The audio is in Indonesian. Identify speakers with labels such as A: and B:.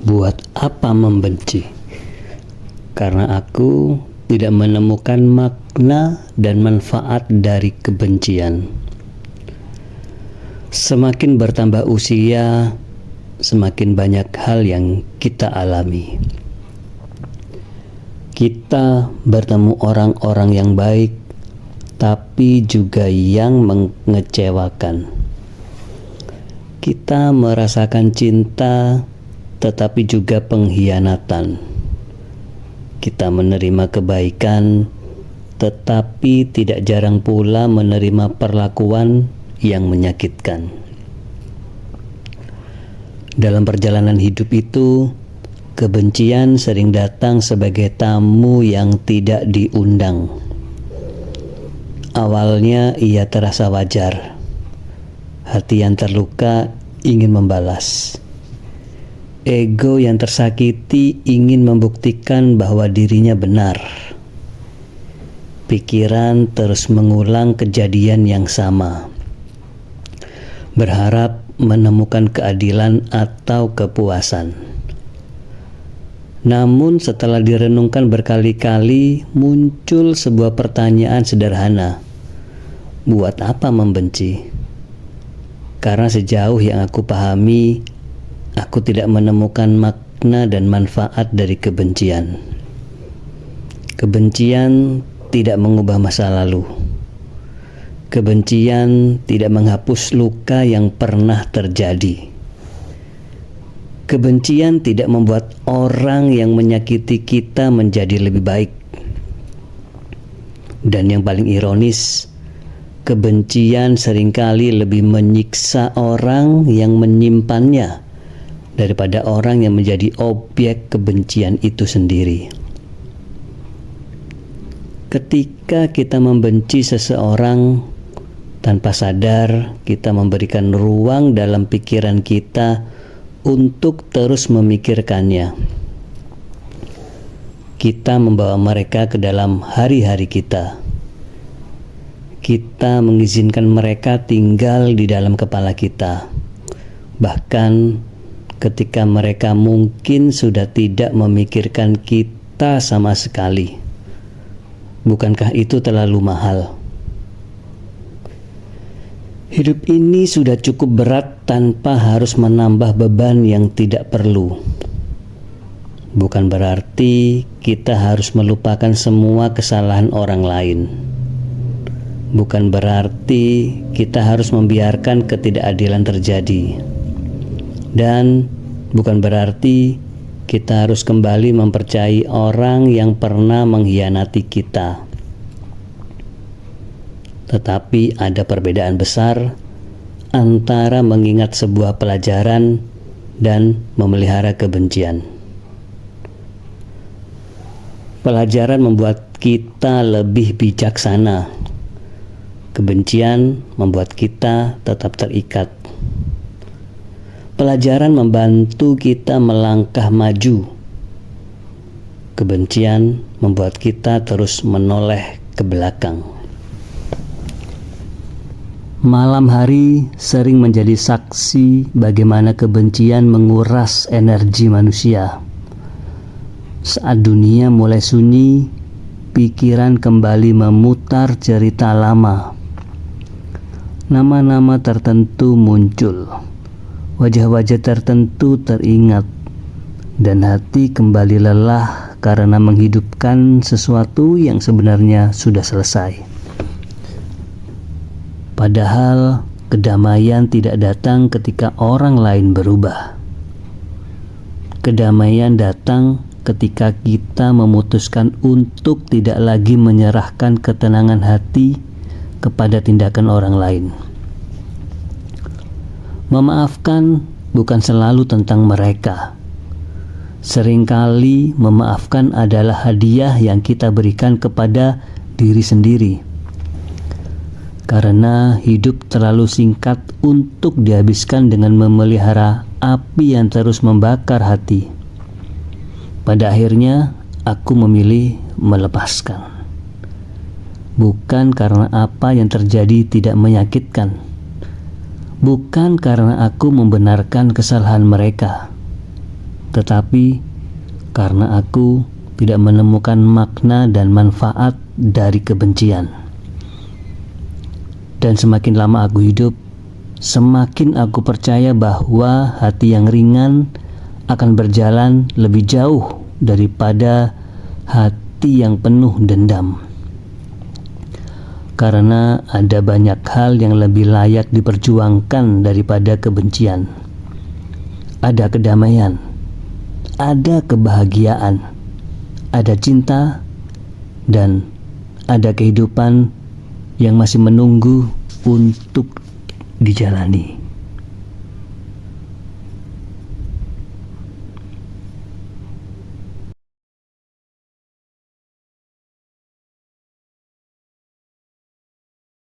A: Buat apa membenci? Karena aku tidak menemukan makna dan manfaat dari kebencian. Semakin bertambah usia, semakin banyak hal yang kita alami. Kita bertemu orang-orang yang baik, tapi juga yang mengecewakan. Kita merasakan cinta, tetapi juga pengkhianatan. Kita menerima kebaikan, tetapi tidak jarang pula menerima perlakuan yang menyakitkan. Dalam perjalanan hidup itu, kebencian sering datang sebagai tamu yang tidak diundang. Awalnya ia terasa wajar. Hati yang terluka ingin membalas. Ego yang tersakiti ingin membuktikan bahwa dirinya benar. Pikiran terus mengulang kejadian yang sama, berharap menemukan keadilan atau kepuasan. Namun setelah direnungkan berkali-kali, muncul sebuah pertanyaan sederhana. Buat apa membenci? Karena sejauh yang aku pahami, aku tidak menemukan makna dan manfaat dari kebencian. Kebencian tidak mengubah masa lalu. Kebencian tidak menghapus luka yang pernah terjadi. Kebencian tidak membuat orang yang menyakiti kita menjadi lebih baik. Dan yang paling ironis, kebencian seringkali lebih menyiksa orang yang menyimpannya daripada orang yang menjadi objek kebencian itu sendiri. Ketika kita membenci seseorang, tanpa sadar kita memberikan ruang dalam pikiran kita untuk terus memikirkannya. Kita membawa mereka ke dalam hari-hari kita. Kita mengizinkan mereka tinggal di dalam kepala kita. Bahkan ketika mereka mungkin sudah tidak memikirkan kita sama sekali. Bukankah itu terlalu mahal? Hidup ini sudah cukup berat tanpa harus menambah beban yang tidak perlu. Bukan berarti kita harus melupakan semua kesalahan orang lain. Bukan berarti kita harus membiarkan ketidakadilan terjadi. Dan bukan berarti kita harus kembali mempercayai orang yang pernah mengkhianati kita. Tetapi ada perbedaan besar antara mengingat sebuah pelajaran dan memelihara kebencian. Pelajaran membuat kita lebih bijaksana. Kebencian membuat kita tetap terikat. Pelajaran membantu kita melangkah maju. Kebencian membuat kita terus menoleh ke belakang. Malam hari sering menjadi saksi bagaimana kebencian menguras energi manusia. Saat dunia mulai sunyi, pikiran kembali memutar cerita lama. Nama-nama tertentu muncul, wajah-wajah tertentu teringat, dan hati kembali lelah karena menghidupkan sesuatu yang sebenarnya sudah selesai. Padahal kedamaian tidak datang ketika orang lain berubah. Kedamaian datang ketika kita memutuskan untuk tidak lagi menyerahkan ketenangan hati kepada tindakan orang lain. Memaafkan bukan selalu tentang mereka. Seringkali memaafkan adalah hadiah yang kita berikan kepada diri sendiri. Karena hidup terlalu singkat untuk dihabiskan dengan memelihara api yang terus membakar hati. Pada akhirnya, aku memilih melepaskan. Bukan karena apa yang terjadi tidak menyakitkan. Bukan karena aku membenarkan kesalahan mereka. tetapi karena aku tidak menemukan makna dan manfaat dari kebencian. Dan semakin lama aku hidup, semakin aku percaya bahwa hati yang ringan akan berjalan lebih jauh daripada hati yang penuh dendam. Karena ada banyak hal yang lebih layak diperjuangkan daripada kebencian. Ada kedamaian, ada kebahagiaan, ada cinta, dan ada kehidupan yang masih menunggu untuk dijalani.